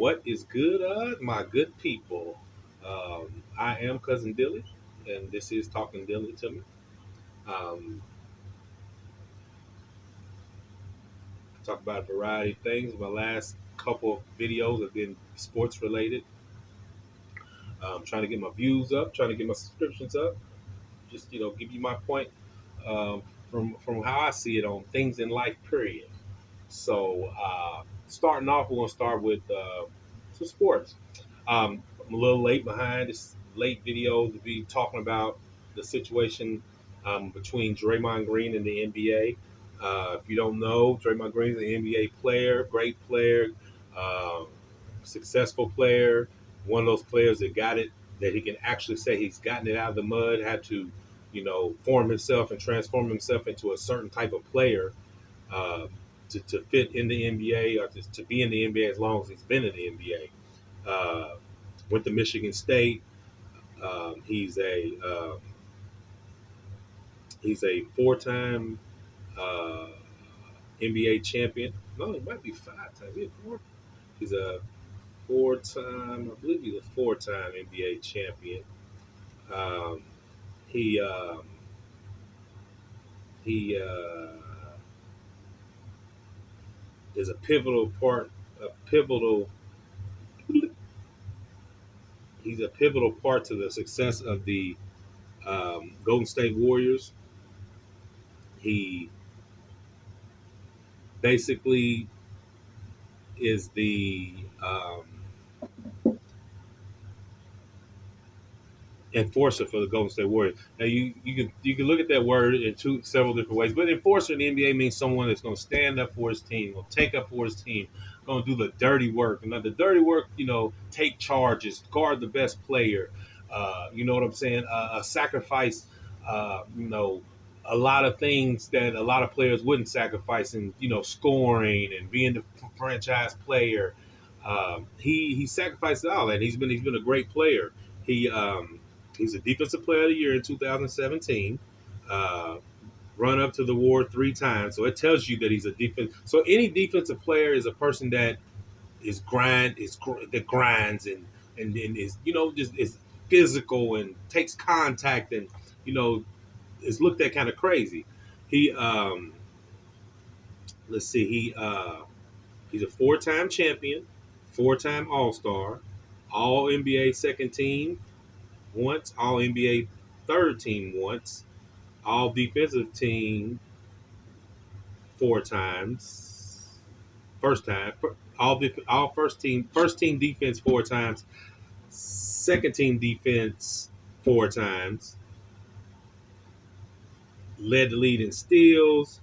What is good, my good people? I am Cousin Dilly, and this is Talking Dilly to me. Um, talk about a variety of things. My last couple of videos have been sports related. Trying to get my views up, trying to get my subscriptions up. Just give you my point um, from how I see it on things in life. Period. So starting off, we're gonna start with some sports. I'm a little late behind this late video to be talking about the situation between Draymond Green and the NBA. If you don't know, Draymond Green is an NBA player, great player, um, successful player, one of those players that got it, that he can actually say he's gotten it out of the mud, had to, form himself and transform himself into a certain type of player uh, to fit in the NBA or to be in the NBA as long as he's been in the NBA. Went to Michigan State. He's a four-time uh, NBA champion. No, he might be five times. He's a four-time. I believe he's a four-time NBA champion. Um, he he is a pivotal part. A pivotal. He's a pivotal part to the success of the Golden State Warriors. He basically is the enforcer for the Golden State Warriors. Now you can look at that word in several different ways, but enforcer in the NBA means someone that's going to stand up for his team, going to take up for his team, going to do the dirty work. And the dirty work, take charges, guard the best player. You know what I'm saying? Sacrifice. A lot of things that a lot of players wouldn't sacrifice, and scoring and being the franchise player. He sacrificed all that. He's been a great player. He He's a defensive player of the year in 2017. Uh, Run up to the award three times, so it tells you that he's a defense. So any defensive player is a person that that grinds and is just is physical and takes contact and you know is looked at kind of crazy. He let's see he's a four-time champion, four-time All-Star, All NBA second team once, All NBA third team once, All defensive team four times, first time, all first team defense four times, second team defense four times, led the lead in steals,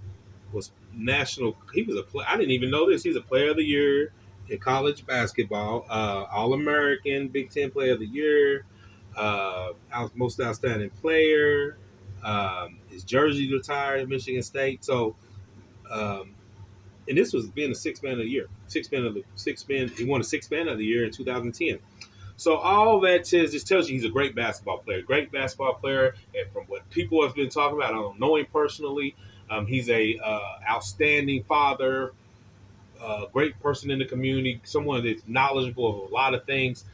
was national. He was a play. I didn't even know this. He's a player of the year in college basketball, All American, Big Ten Player of the Year, most outstanding player. His jersey retired at Michigan State. So, um, and this was being a six man of the year, six man of the six man. He won a six man of the year in 2010. So all that just tells you he's a great basketball player, And from what people have been talking about, I don't know him personally. He's a outstanding father, great person in the community, someone that's knowledgeable of a lot of things.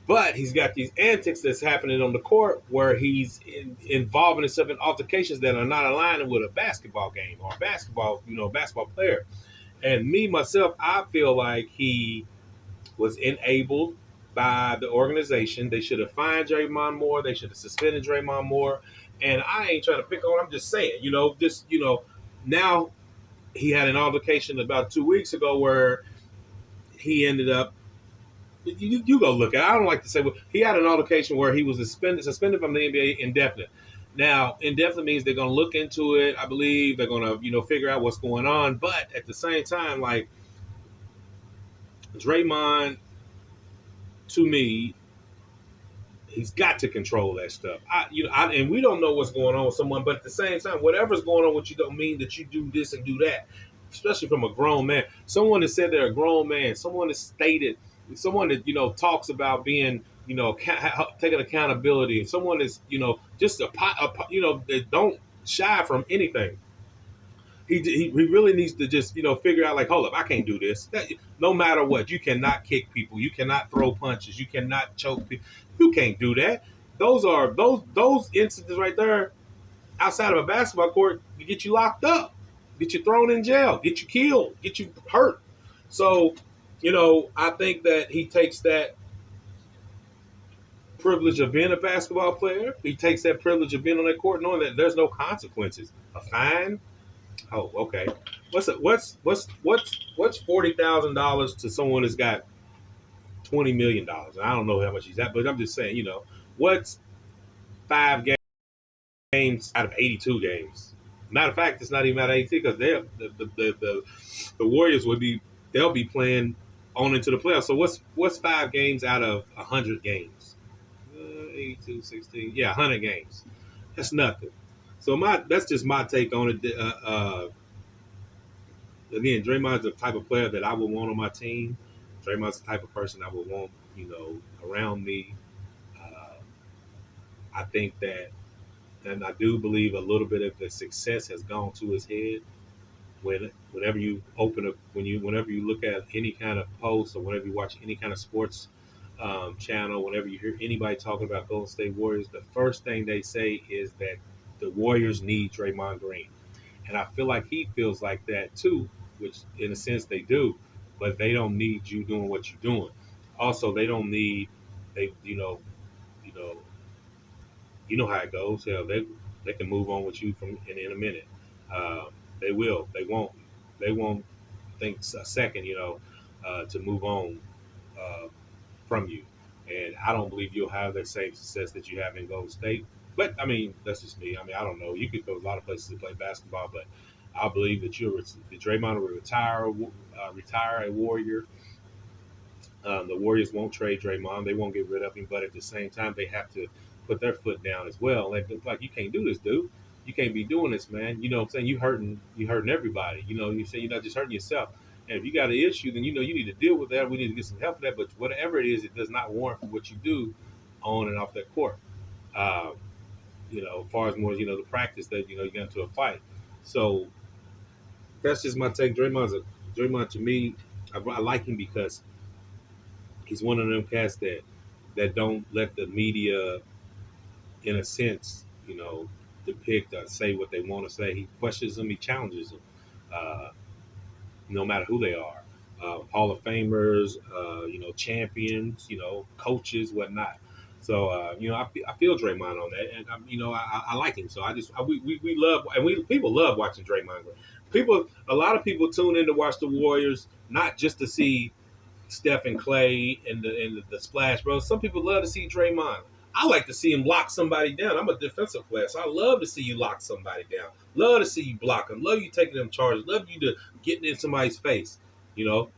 But he's got these antics that's happening on the court where he's involving himself in altercations that are not aligning with a basketball game or basketball player. And me, myself, I feel like he was enabled by the organization. They should have fined Draymond Moore. They should have suspended Draymond Moore. And I ain't trying to pick on. I'm just saying, now he had an altercation about 2 weeks ago where he ended up. You go look at it. I don't like to say, well, he had an altercation where he was suspended from the NBA indefinite. Now, indefinite means they're going to look into it. I believe they're going to, figure out what's going on. But at the same time, like Draymond, to me, he's got to control that stuff. And we don't know what's going on with someone, but at the same time, whatever's going on with you don't mean that you do this and do that, especially from a grown man. Someone that said they're a grown man, someone that stated, someone that, talks about being, taking accountability, someone that's, just that don't shy from anything. he really needs to just figure out like, hold up, I can't do this. No matter what, you cannot kick people, you cannot throw punches, you cannot choke people, you can't do that. Those incidents right there outside of a basketball court get you locked up, get you thrown in jail, get you killed, get you hurt. So, I think that he takes that privilege of being a basketball player. He takes that privilege of being on that court, knowing that there's no consequences. A fine. Oh, okay. What's $40,000 to someone that's got $20 million? I don't know how much he's at, but I'm just saying, what's 5 games out of 82 games? Matter of fact, it's not even out of 82 because the Warriors they'll be playing on into the playoffs. So what's 5 games out of 100 games? 82, 16, yeah, 100 games. That's nothing. So that's just my take on it. Again, Draymond's the type of player that I would want on my team. Draymond's the type of person I would want, around me. Uh, I think that, and I do believe a little bit of the success has gone to his head. Whenever you whenever you look at any kind of post or whenever you watch any kind of sports channel, whenever you hear anybody talking about Golden State Warriors, the first thing they say is that the Warriors need Draymond Green. And I feel like he feels like that too, which in a sense they do, but they don't need you doing what you're doing. Also, they don't need they you know how it goes. Hell, they can move on with you from in a minute. They will. They won't. They won't think a second. To move on uh, from you. And I don't believe you'll have that same success that you have in Golden State. But I mean, that's just me. I mean, I don't know. You could go a lot of places to play basketball, but I believe that Draymond will retire a Warrior. The Warriors won't trade Draymond. They won't get rid of him. But at the same time, they have to put their foot down as well. Like you can't do this, dude. You can't be doing this, man. You know what I'm saying? You hurting everybody. You say you're not just hurting yourself. And if you got an issue, then you need to deal with that. We need to get some help for that. But whatever it is, it does not warrant for what you do on and off that court. Um, as far as more, the practice that you get into a fight. So that's just my take. Draymond to me, I like him because he's one of them cats that don't let the media, in a sense, depict or say what they want to say. He questions them, he challenges them, uh, no matter who they are. Hall of Famers, champions, coaches, whatnot. So, I feel Draymond on that, and I like him. So we love, and people love watching Draymond. A lot of people tune in to watch the Warriors, not just to see Steph and Clay and the Splash Bros. Some people love to see Draymond. I like to see him lock somebody down. I'm a defensive player, so I love to see you lock somebody down. Love to see you block them. Love you taking them charges. Love you to getting in somebody's face.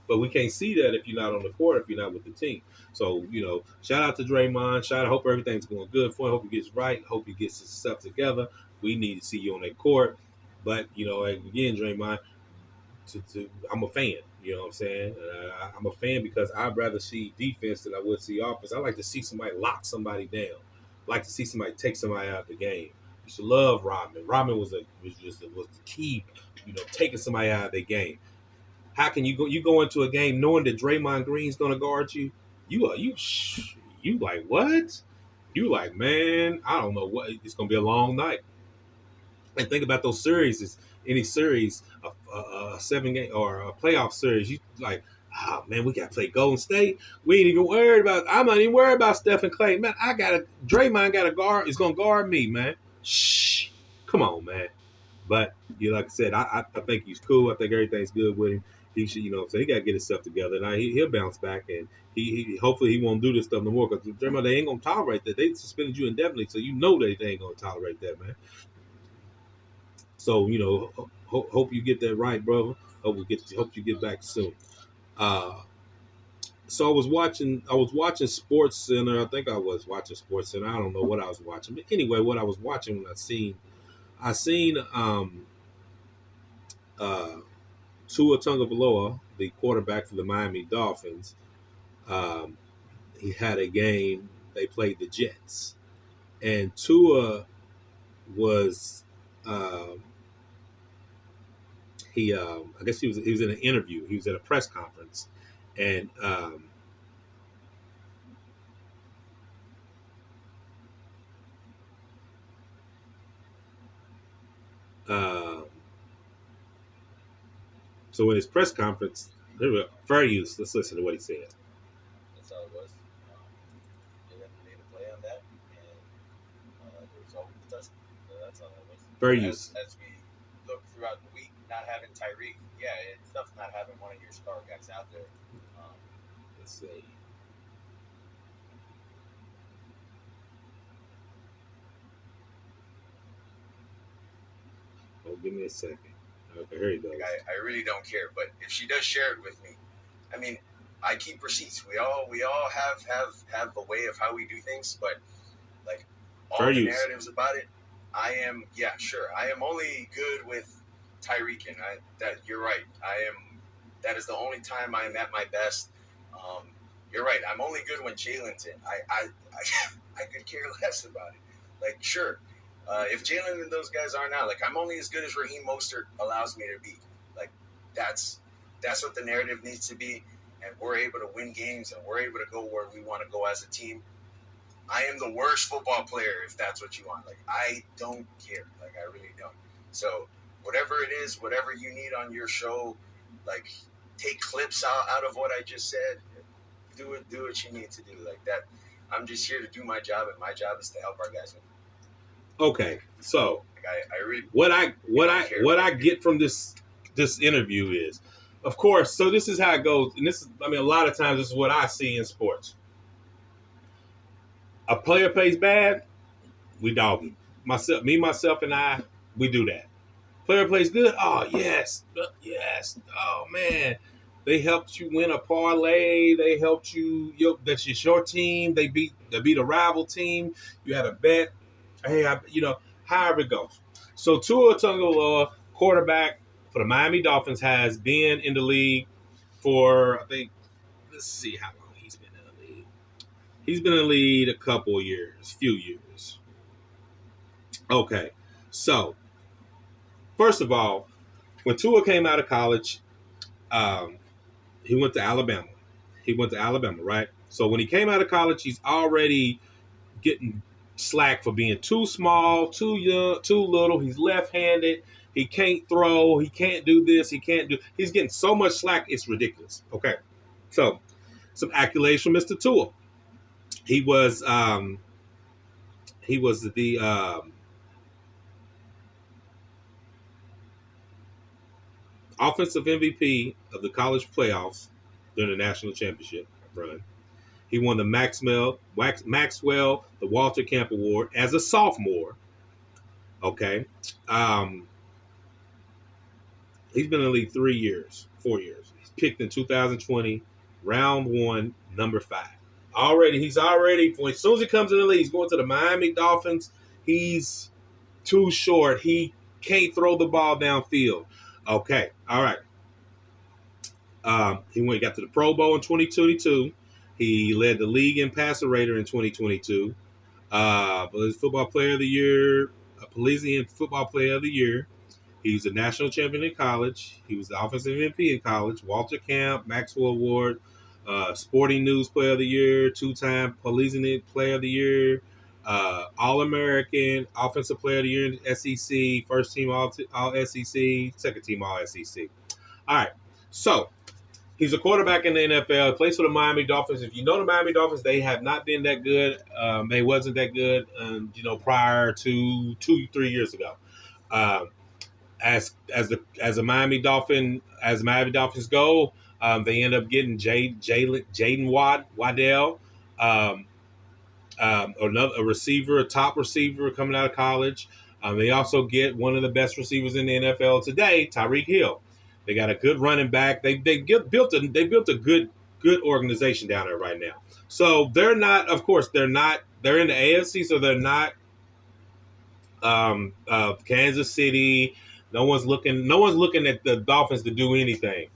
But we can't see that if you're not on the court, if you're not with the team. So, shout out to Draymond. I hope everything's going good for him. Hope he gets right. Hope he gets his stuff together. We need to see you on that court. But, again, Draymond, I'm a fan. You know what I'm saying? I'm a fan because I'd rather see defense than I would see offense. I like to see somebody lock somebody down. I like to see somebody take somebody out of the game. I used to love Rodman. Rodman was the key, taking somebody out of the game. How can you go into a game knowing that Draymond Green's going to guard you? You like what? You like, man, I don't know what. It's going to be a long night. And think about those series. Any series, a 7 game or a playoff series, you like, oh man, we got to play Golden State. We ain't even worried about. I'm not even worried about Steph and Clay. Man, Draymond got a guard. Is gonna guard me, man. Shh, come on, man. But like I said, I think he's cool. I think everything's good with him. He should, so he got to get himself together. Now he'll bounce back, and he hopefully he won't do this stuff no more because Draymond, they ain't gonna tolerate that. They suspended you indefinitely, so that they ain't gonna tolerate that, man. So hope you get that right, brother. Hope you get back soon. Uh, so I was watching Sports Center. I think I was watching Sports Center. I don't know what I was watching, but anyway, what I was watching when I seen uh, Tua Tagovailoa, the quarterback for the Miami Dolphins. Um, he had a game. They played the Jets, and Tua was. he I guess he was in an interview. He was at a press conference, and uh, so in his press conference, there were fair use. Let's listen to what he said. That's how it was. Jalen made a play on that, and the result was a touchdown. So that's how it was. Fair use. As we look throughout the week, not having Tyreek, yeah, it's tough not having one of your star guys out there. Let's see. Oh, give me a second. Okay, here you go. Like, I really don't care, but if she does share it with me, I mean, I keep receipts. We all have a way of how we do things, but like all Fair the use. narratives about it, I am only good with Tyreek, and that you're right. That is the only time I'm at my best. You're right. I'm only good when Jalen's in. I could care less about it. Like, sure, if Jalen and those guys aren't out, like, I'm only as good as Raheem Mostert allows me to be. Like, that's what the narrative needs to be, and we're able to win games, and we're able to go where we want to go as a team. I am the worst football player if that's what you want. Like, I don't care. Like, I really don't. So whatever it is, whatever you need on your show, like, take clips out of what I just said. Do what you need to do. Like that. I'm just here to do my job, and my job is to help our guys win. Okay, so Like, I really what I get from this interview is, of course. So this is how it goes, and this is, I mean, a lot of times this is what I see in sports. A player plays bad, we dog him. Myself, and I, we do that. Player plays good. Oh yes, yes. Oh man, they helped you win a parlay. They helped you. That's your team. They beat a rival team. You had a bet. Hey, however it goes. So Tua Tagovailoa, quarterback for the Miami Dolphins, has been in the league for, I think, let's see how long he's been in the league. He's been in the league a few years. Okay, so first of all, when Tua came out of college, he went to Alabama. Right? So when he came out of college, he's already getting slack for being too small, too young, too little. He's left-handed. He can't throw. He can't do this. He's getting so much slack, it's ridiculous. Okay. So some accolades from Mr. Tua. He was the offensive MVP of the college playoffs during the national championship run. He won the Maxwell, the Walter Camp Award as a sophomore. Okay. He's been in the league 4 years. He's picked in 2020, round 1, number 5. He's already, as soon as he comes in the league, he's going to the Miami Dolphins. He's too short. He can't throw the ball downfield. Okay. All right. He got to the Pro Bowl in 2022. He led the league in passer rater in 2022. Was football player of the year, a Pelosian football player of the year. He's a national champion in college. He was the offensive MVP in college. Walter Camp, Maxwell Award, Sporting News Player of the Year, 2-time Pelosian Player of the Year, All-American, Offensive Player of the Year in the SEC, first team All SEC, second team All SEC. All right, so he's a quarterback in the NFL. He plays for the Miami Dolphins. If you know the Miami Dolphins, they have not been that good. They wasn't that good, prior to 2-3 years ago. As the Miami Dolphins go, they end up getting Jaden Waddell, a receiver, a top receiver coming out of college. They also get one of the best receivers in the NFL today, Tyreek Hill. They got a good running back. They built a good organization down there right now. So they're not, of course, they're in the AFC, so they're not Kansas City. No one's looking at the Dolphins to do anything.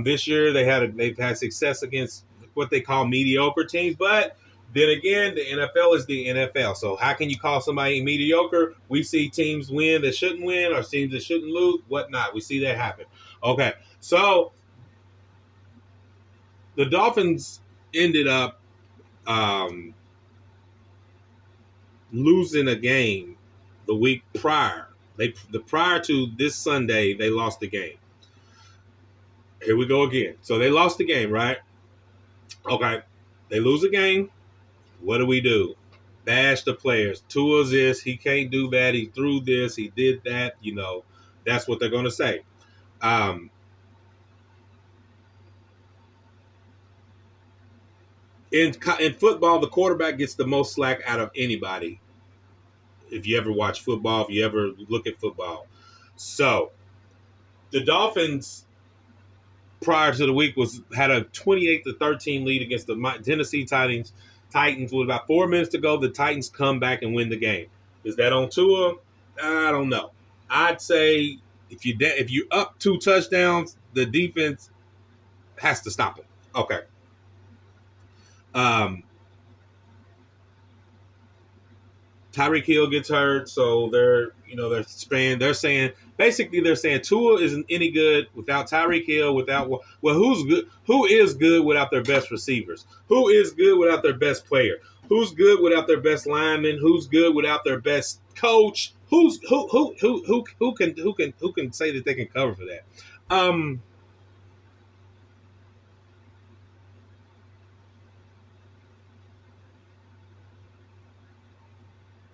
This year they've had success against what they call mediocre teams, but Then again, the NFL is the NFL. So how can you call somebody mediocre? We see teams win that shouldn't win, or teams that shouldn't lose, whatnot. We see that happen. Okay, so the Dolphins ended up losing a game the week prior. Prior to this Sunday, they lost the game. Here we go again. So they lost the game, right? Okay, they lose a game. What do? Bash the players. Tua's this. He can't do that. He threw this. He did that. That's what they're going to say. In football, the quarterback gets the most slack out of anybody. If you ever watch football, if you ever look at football. So the Dolphins prior to the week had a 28-13 lead against the Tennessee Titans. With about 4 minutes to go, the Titans come back and win the game. Is that on Tua? I don't know. I'd say if you up 2 touchdowns, the defense has to stop it. Okay. Tyreek Hill gets hurt, so they're saying Tua isn't any good without Tyreek Hill, who is good without their best receivers? Who is good without their best player? Who's good without their best lineman? Who's good without their best coach? Who can say that they can cover for that?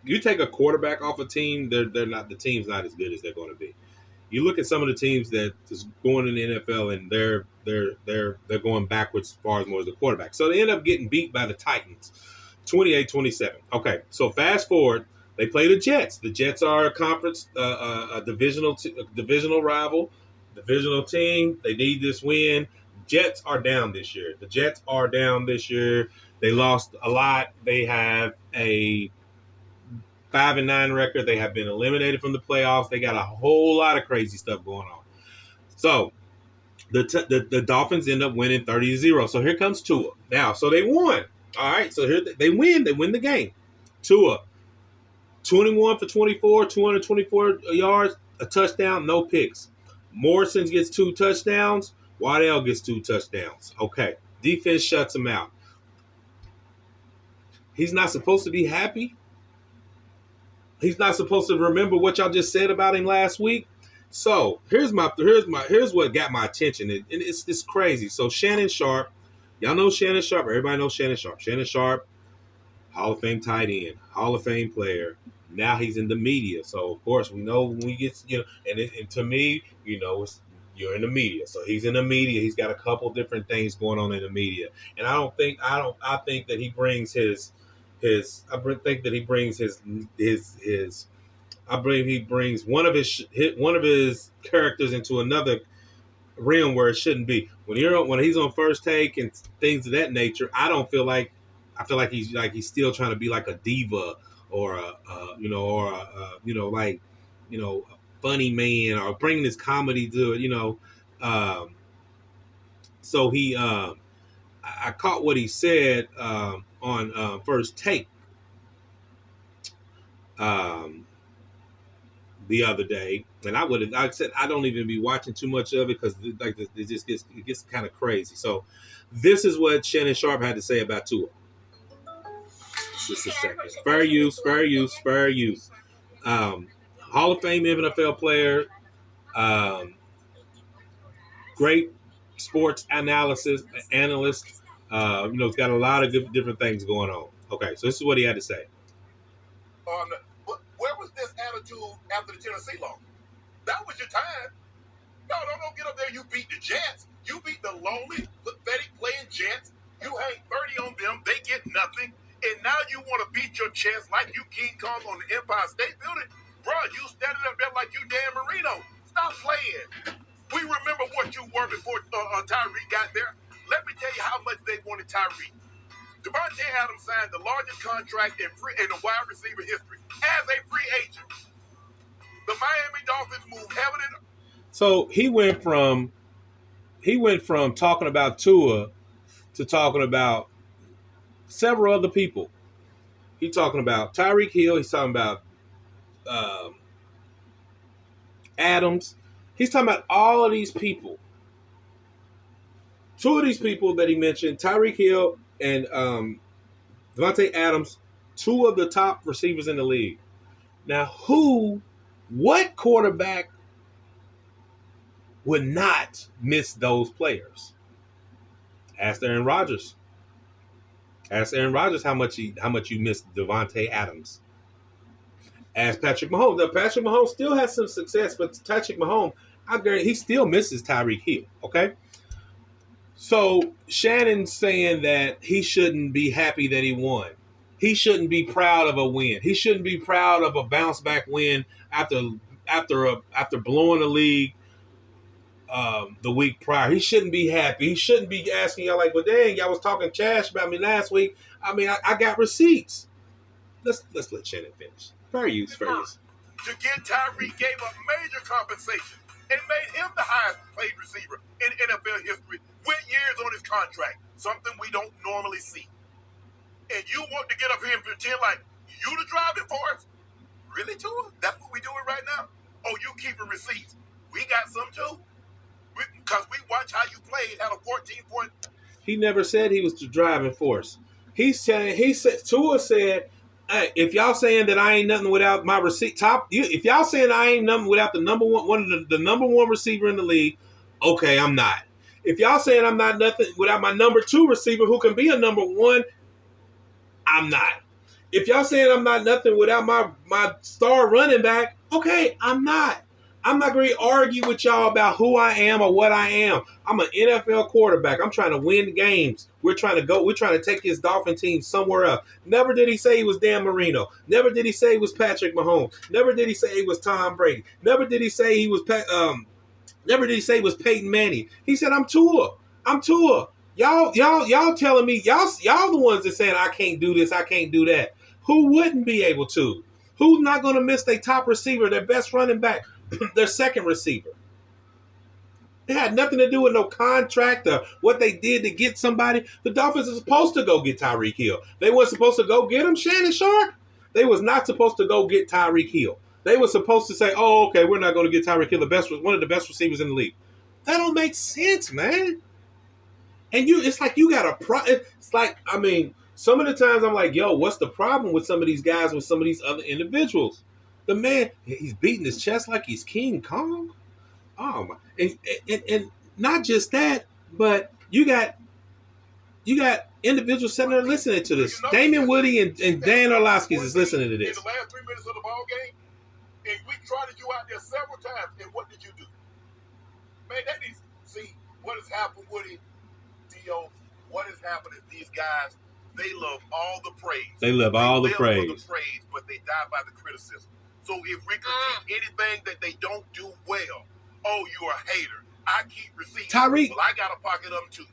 You take a quarterback off a team, the team's not as good as they're going to be. You look at some of the teams that is going in the NFL, and they're going backwards as far as more as the quarterback. So they end up getting beat by the Titans, 28-27. Okay, so fast forward, they play the Jets. The Jets are a conference, a divisional rival, divisional team. They need this win. Jets are down this year. They lost a lot. They have a 5-9 record. They have been eliminated from the playoffs. They got a whole lot of crazy stuff going on. So the Dolphins end up winning 30-0. So here comes Tua. Now, so they won. All right. So here they win. They win the game. Tua, 21 for 24, 224 yards, a touchdown, no picks. Morrison gets 2 touchdowns. Waddell gets 2 touchdowns. Okay. Defense shuts him out. He's not supposed to be happy. He's not supposed to remember what y'all just said about him last week. So here's what got my attention. And it's crazy. So Shannon Sharpe, y'all know Shannon Sharpe. Everybody knows Shannon Sharpe. Shannon Sharpe, Hall of Fame tight end, Hall of Fame player. Now he's in the media. So of course we know when we get, and to me, you're in the media. So he's in the media. He's got a couple different things going on in the media. And I think that he brings I believe he brings one of his characters into another realm where it shouldn't be. When he's on First Take and things of that nature, I feel like he's still trying to be like a diva or a funny man, or bringing his comedy to it, so he I caught what he said on First Take the other day, and I said I don't even be watching too much of it because it gets kind of crazy. So this is what Shannon Sharpe had to say about Tua. Just a second. Fair use. Hall of Fame NFL player, great sports analyst. It's got a lot of different things going on. Okay, so this is what he had to say. Where was this attitude after the Tennessee loss? That was your time. No, don't get up there. You beat the Jets. You beat the lonely, pathetic playing Jets. You hang 30 on them. They get nothing. And now you want to beat your chest like you King Kong on the Empire State Building? Bro, you standing up there like you Dan Marino. Stop playing. We remember what you were before Tyreek got there. Let me tell you how much they wanted Tyreek. Devontae Adams signed the largest contract in the wide receiver history as a free agent. The Miami Dolphins moved heaven and... So he went from talking about Tua to talking about several other people. He's talking about Tyreek Hill. He's talking about Adams. He's talking about all of these people. Two of these people that he mentioned, Tyreek Hill and Devontae Adams, two of the top receivers in the league. Now, what quarterback would not miss those players? Ask Aaron Rodgers. Ask Aaron Rodgers how much you missed Devontae Adams. Ask Patrick Mahomes. Now, Patrick Mahomes still has some success, but Patrick Mahomes, I guarantee he still misses Tyreek Hill. Okay. So Shannon's saying that he shouldn't be happy that he won. He shouldn't be proud of a win. He shouldn't be proud of a bounce back win after blowing the league the week prior. He shouldn't be happy. He shouldn't be asking y'all like, well, dang, y'all was talking trash about me last week. I mean, I got receipts. Let's let Shannon finish. Fair use. To get Tyreek gave up major compensation and made him the highest paid receiver in NFL history with years on his contract, something we don't normally see. And you want to get up here and pretend like you the driving force? Really, Tua? That's what we doing right now? Oh, you keeping receipts. We got some too. Because we watch how you played, had a 14-point. He never said he was the driving force. Tua said, hey, if y'all saying that I ain't nothing without my receipt if y'all saying I ain't nothing without the number one receiver in the league, okay, I'm not. If y'all saying I'm not nothing without my number two receiver who can be a number one, I'm not. If y'all saying I'm not nothing without my star running back, okay, I'm not. I'm not going to argue with y'all about who I am or what I am. I'm an NFL quarterback. I'm trying to win games. We're trying to take this Dolphin team somewhere else. Never did he say he was Dan Marino. Never did he say he was Patrick Mahomes. Never did he say he was Tom Brady. Never did he say he was Never did he say he was Peyton Manning. He said, I'm Tua. I'm Tua. Y'all telling me, y'all the ones that saying I can't do this, I can't do that. Who wouldn't be able to? Who's not going to miss their top receiver, their best running back, their second receiver? It had nothing to do with no contract or what they did to get somebody. The Dolphins are supposed to go get Tyreek Hill. They weren't supposed to go get him, Shannon Sharp. They was not supposed to go get Tyreek Hill. They were supposed to say, oh, okay, we're not going to get Tyreek Hill, one of the best receivers in the league. That don't make sense, man. And it's like you got it's like, I mean, some of the times I'm like, yo, what's the problem with some of these guys, with some of these other individuals? The man, he's beating his chest like he's King Kong. Oh my! And not just that, but you got individuals sitting there listening to this. Damon Woody and Dan Orlovsky is listening to this. In the last 3 minutes of the ball game, and we trotted you out there several times, and what did you do? Man, that needs to see what has happened, Woody, Dio. What has happened is these guys, they love all the praise. They live all the praise. For the praise, but they die by the criticism. So if we critique anything that they don't do well, oh, you're a hater. I keep receipts. Tyreek. Well, I got a pocket of them too.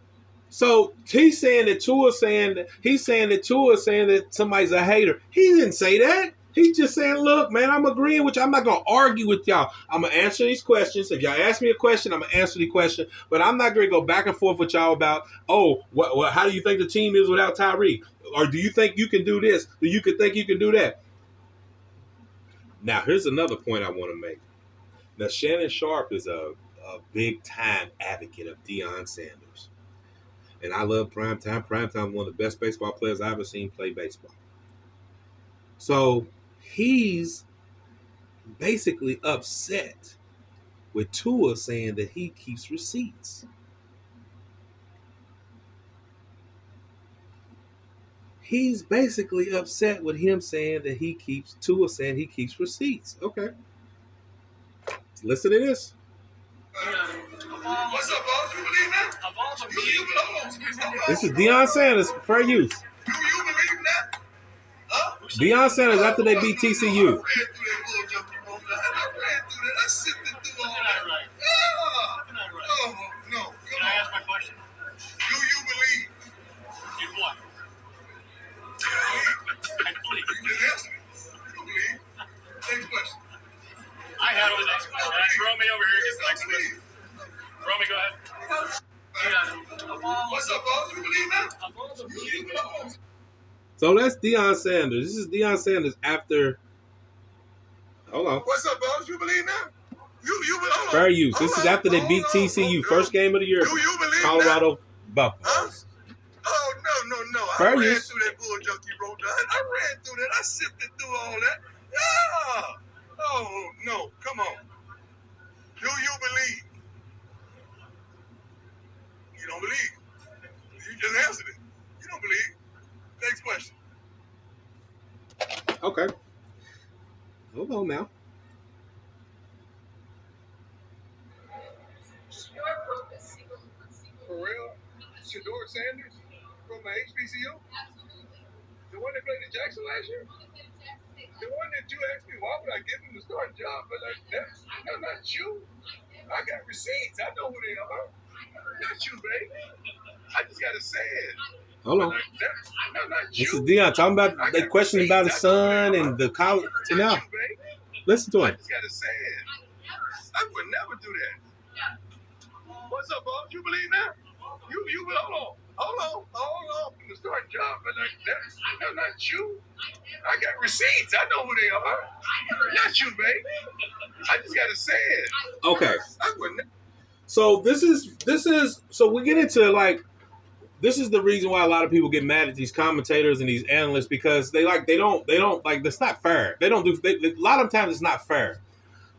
So he's saying that Tua's saying that somebody's a hater. He didn't say that. He's just saying, look, man, I'm agreeing with you. I'm not going to argue with y'all. I'm going to answer these questions. If y'all ask me a question, I'm going to answer the question. But I'm not going to go back and forth with y'all about, oh, how do you think the team is without Tyreek? Or do you think you can do this? Do you think you can do that? Now, here's another point I want to make. Now, Shannon Sharp is a big-time advocate of Deion Sanders. And I love Primetime. Primetime is one of the best baseball players I've ever seen play baseball. So he's basically upset with Tua saying that he keeps receipts. He's basically upset with him saying that Tua saying he keeps receipts. Okay. Listen to this. What's up, boss? You believe that? This is Deion Sanders, fair use. Do you believe that? Huh? Deion Sanders after they beat TCU. I ran through that. I sifted through all that. Oh, no. Can I ask my question? Do you believe? In what? I believe. You didn't answer me. You believe? Next question. I have the next question. That's Romy over here gets the next question. Romy, go ahead. What's up, boss? You believe that? Of all the You believe? So that's Deion Sanders. This is Deion Sanders after. Hold on. What's up, boss? You believe now? You hold Fair on. use. This is after they beat TCU. First game of the year. Do you believe Colorado Buffaloes. Huh? Oh, no. Fair I ran use. through that bull junkie road. I ran through that. I sifted through all that. Yeah. Oh, no. Come on. Do you believe? You don't believe. You just answered it. You don't believe. Next question. Okay. Hold on now. For real? Shador Sanders from the HBCU? The one that played in Jackson last year? The one that you asked me, why would I give him the starting job? But like, that's not you. I got receipts. I know who they are. Not you, baby. I just got to say it. Hold on. Like, that's not you. This is Deion talking about they questioning about his son and the college. To now, Not you, baby. listen to I him. just got to say it. I would never do that. What's up, boss? You believe now? You hold on. The starting job, but like that's not you. I got receipts. I know who they are. Not you, baby. I just gotta say it. Okay. I would never. So this is so we get into like this is the reason why a lot of people get mad at these commentators and these analysts because they don't like that's not fair. They don't do a lot of times it's not fair.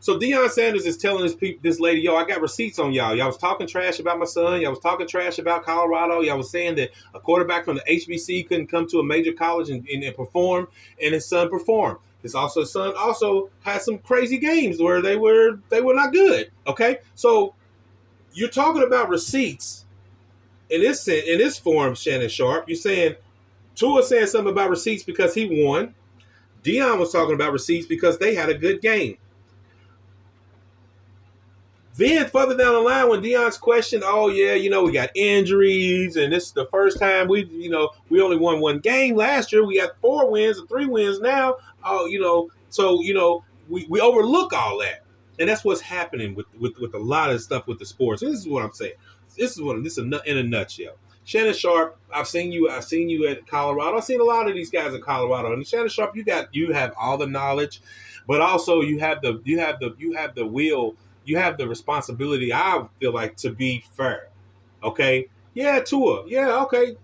So Deion Sanders is telling this lady, yo, I got receipts on y'all. Y'all was talking trash about my son. Y'all was talking trash about Colorado. Y'all was saying that a quarterback from the HBC couldn't come to a major college and perform, and his son performed. His son also had some crazy games where they were not good. Okay, so you're talking about receipts in this form, Shannon Sharp. You're saying Tua saying something about receipts because he won. Deion was talking about receipts because they had a good game. Then further down the line, when Deion's questioned, oh yeah, we got injuries, and this is the first time we only won one game last year. We got 4 wins or 3 wins now. Oh, so we overlook all that, and that's what's happening with a lot of stuff with the sports. And this is what I'm saying. This is in a nutshell. Shannon Sharp, I've seen you at Colorado. I've seen a lot of these guys at Colorado, and Shannon Sharp, you have all the knowledge, but also you have the will. You have the responsibility, I feel like, to be fair. Okay? Yeah, Tua. Yeah, okay.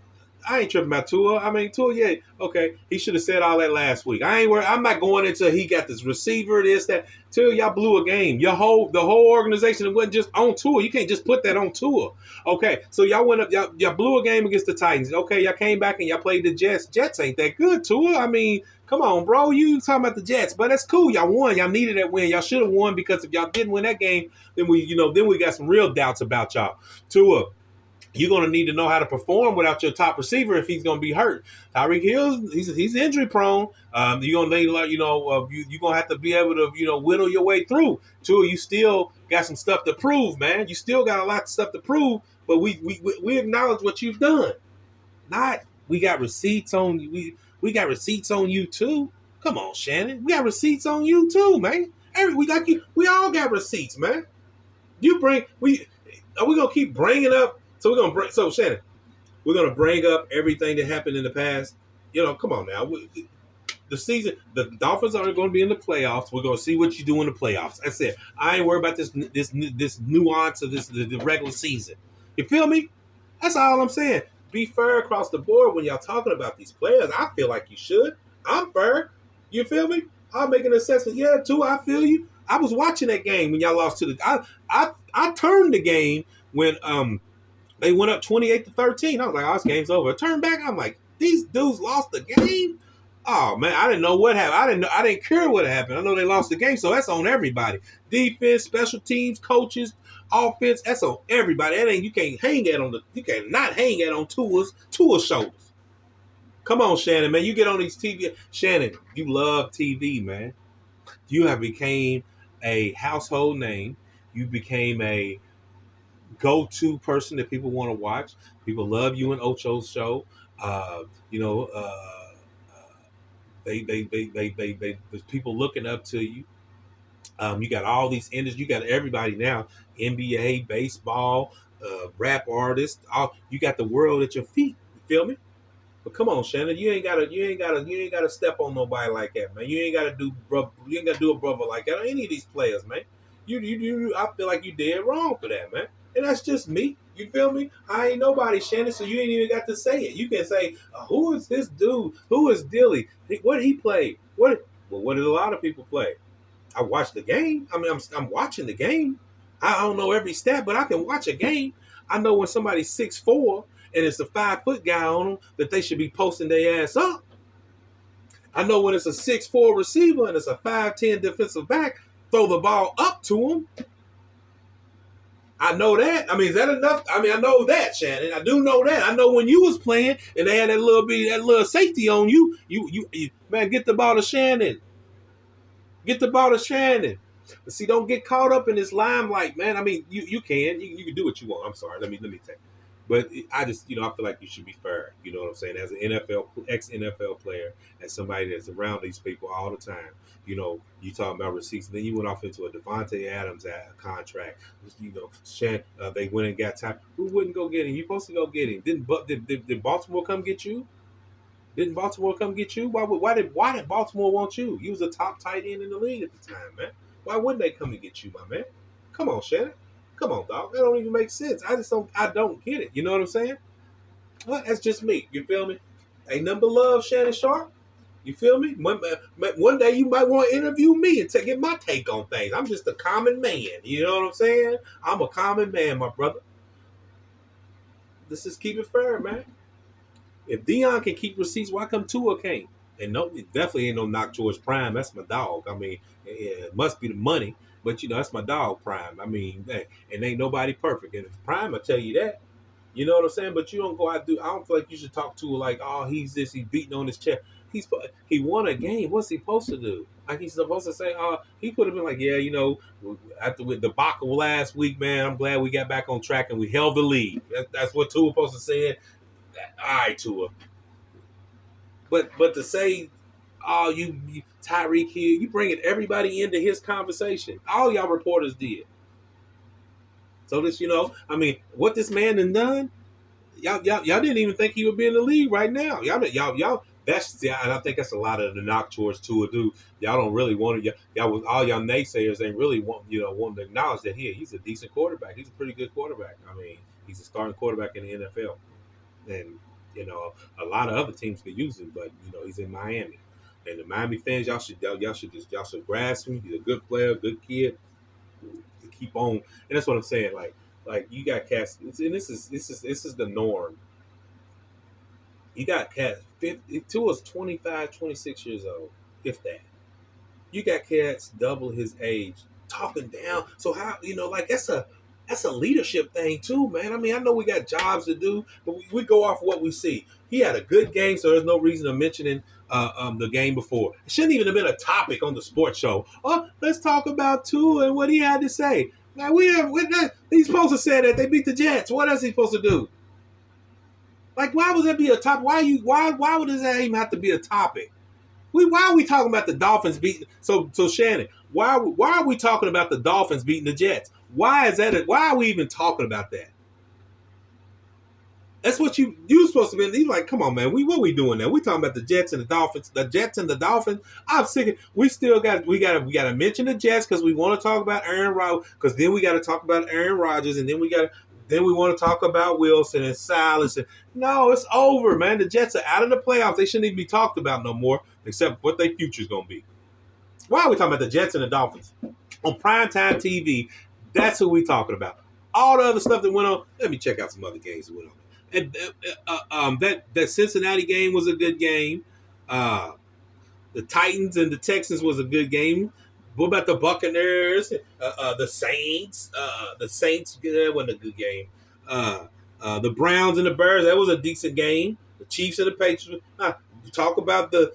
I ain't tripping about Tua. I mean, Tua, yeah, okay. He should have said all that last week. I'm not going into he got this receiver, this, that. Tua, y'all blew a game. The whole organization, it wasn't just on Tua. You can't just put that on Tua. Okay, so y'all went up, y'all blew a game against the Titans. Okay, y'all came back and y'all played the Jets. Jets ain't that good, Tua. I mean, come on, bro. You talking about the Jets, but that's cool. Y'all won. Y'all needed that win. Y'all should have won because if y'all didn't win that game, then we got some real doubts about y'all. Tua, you're going to need to know how to perform without your top receiver if he's going to be hurt. Tyreek Hill, he's injury prone. You're going to you're going to have to be able to whittle your way through. Tua, you still got some stuff to prove, man. You still got a lot of stuff to prove, but we acknowledge what you've done. Not we got receipts on you. We got receipts on you too. Come on, Shannon. We got receipts on you too, man. We all got receipts, man. Are we gonna keep bringing up? So Shannon, we're gonna bring up everything that happened in the past. Come on now. The season, the Dolphins are going to be in the playoffs. We're going to see what you do in the playoffs. I said I ain't worried about this nuance of the regular season. You feel me? That's all I'm saying. Be fair across the board when y'all talking about these players. I feel like you should. I'm fair. You feel me? I'll make an assessment. Yeah, too. I feel you. I was watching that game when y'all lost to the. I turned the game when they went up 28-13. I was like, oh, this game's over. I turned back. I'm like, these dudes lost the game. Oh man, I didn't know what happened. I didn't care what happened. I know they lost the game, so that's on everybody. Defense, special teams, coaches, offense. That's on everybody. You cannot hang that on Tua's shoulders. Come on, Shannon, man. You get on these TV. Shannon, you love TV, man. You have became a household name. You became a go-to person that people want to watch. People love you and Ocho's show. There's people looking up to you. You got all these industries. You got everybody now. NBA, baseball, rap artists. You got the world at your feet. You feel me? But come on, Shannon, you ain't gotta step on nobody like that, man. You ain't gotta do a brother like that on any of these players, man. I feel like you dead wrong for that, man. And that's just me. You feel me? I ain't nobody, Shannon, so you ain't even got to say it. You can say, who is this dude? Who is Dilly? What did he play? What did a lot of people play? I watched the game. I mean, I'm watching the game. I don't know every stat, but I can watch a game. I know when somebody's 6'4" and it's a 5-foot guy on them that they should be posting their ass up. I know when it's a 6'4" receiver and it's a 5'10" defensive back, throw the ball up to him. I know that. I mean, is that enough? I mean, I know that, Shannon. I do know that. I know when you was playing and they had that little safety on you, man, get the ball to Shannon. Get the ball to Shannon. But see, don't get caught up in this limelight, man. I mean, you can do what you want. I'm sorry. Let me take. But I just, I feel like you should be fair. You know what I'm saying? As an ex-NFL player, as somebody that's around these people all the time, you talking about receipts. And then you went off into a Devontae Adams contract. They went and got time. Who wouldn't go get him? You supposed to go get him. Did Baltimore come get you? Didn't Baltimore come get you? Why did Baltimore want you? You was a top tight end in the league at the time, man. Why wouldn't they come and get you, my man? Come on, Shannon. Come on, dog. That don't even make sense. I don't get it. You know what I'm saying? Well, that's just me. You feel me? Ain't nothing but love, Shannon Sharp. You feel me? One day you might want to interview me and get my take on things. I'm just a common man. You know what I'm saying? I'm a common man, my brother. Let's just keep it fair, man. If Deion can keep receipts, why come Tua can't? And no, it definitely ain't no knock George Prime. That's my dog. I mean, it must be the money, but that's my dog Prime. I mean, and ain't nobody perfect. And if Prime, I tell you that. You know what I'm saying? But you don't go out I don't feel like you should talk to like, he's this, he's beating on his chest. He won a game. What's he supposed to do? Like he's supposed to say, he could have been like, after with the debacle last week, man, I'm glad we got back on track and we held the lead. That's what Tua supposed to say. All right, Tua. But to say, you Tyreek Hill, you bringing everybody into his conversation. All y'all reporters did. So this, I mean, what this man done done, y'all didn't even think he would be in the league right now. Y'all. And I think that's a lot of the knock towards Tua do. Y'all don't really want to. All y'all naysayers ain't really want to acknowledge that he's a decent quarterback. He's a pretty good quarterback. I mean, he's a starting quarterback in the NFL, and a lot of other teams could use him, but he's in Miami, and the Miami fans, y'all should grasp him. He's a good player, good kid. Keep on, and that's what I'm saying. Like you got cats, and this is the norm. You got cats. Tua's 25, 26 years old, if that. You got cats double his age, talking down. So how that's a leadership thing too, man. I mean, I know we got jobs to do, but we go off what we see. He had a good game, so there's no reason of mentioning the game before. It shouldn't even have been a topic on the sports show. Let's talk about Tua and what he had to say. Now he's supposed to say that they beat the Jets. What else is he supposed to do? Like, why would that be a topic? Why would that even have to be a topic? Why are we talking about the Dolphins beating? So Shannon, why are we talking about the Dolphins beating the Jets? Why is that? Why are we even talking about that? That's what you supposed to be. You like, come on, man. What we doing now? We talking about the Jets and the Dolphins. The Jets and the Dolphins. I'm sick of. We gotta mention the Jets because we want to talk about Aaron Rodgers. Because then we got to talk about Aaron Rodgers, and then we want to talk about Wilson and Silas. No, it's over, man. The Jets are out of the playoffs. They shouldn't even be talked about no more, except what their future's gonna be. Why are we talking about the Jets and the Dolphins on primetime TV? That's who we talking about. All the other stuff that went on. Let me check out some other games that went on. And that Cincinnati game was a good game. The Titans and the Texans was a good game. What about the Buccaneers? The Saints? The Saints wasn't a good game. The Browns and the Bears, that was a decent game. The Chiefs and the Patriots. Talk about the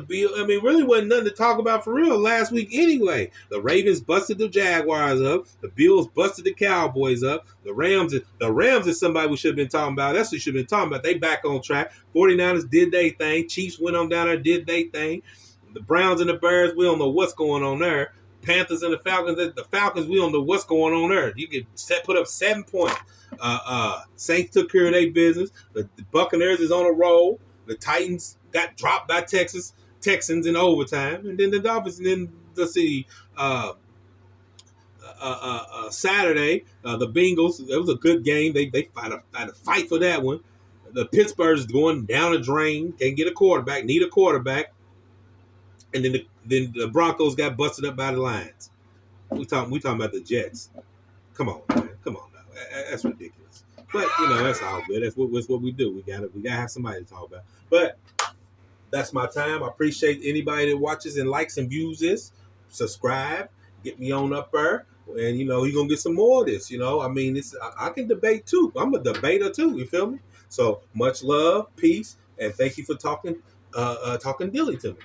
Bill. I mean, really wasn't nothing to talk about for real last week anyway. The Ravens busted the Jaguars up. The Bills busted the Cowboys up. The Rams is somebody we should have been talking about. That's what we should have been talking about. They back on track. 49ers did their thing. Chiefs went on down there, did their thing. The Browns and the Bears, we don't know what's going on there. Panthers and the Falcons, we don't know what's going on there. You can put up 7 points. Saints took care of their business. The Buccaneers is on a roll. The Titans got dropped by Texans in overtime, and then the Dolphins. And then let's see, Saturday, the Bengals. It was a good game. They had a fight for that one. The Pittsburgh's going down a drain. Can't get a quarterback. Need a quarterback. And then the Broncos got busted up by the Lions. We talking about the Jets. Come on, man. Come on now. That's ridiculous. But that's all good. That's what we do. We gotta have somebody to talk about. But that's my time. I appreciate anybody that watches and likes and views this. Subscribe. Get me on up there. And you're gonna get some more of this. I mean, I can debate too. I'm a debater too. You feel me? So much love, peace, and thank you for talking dilly to me.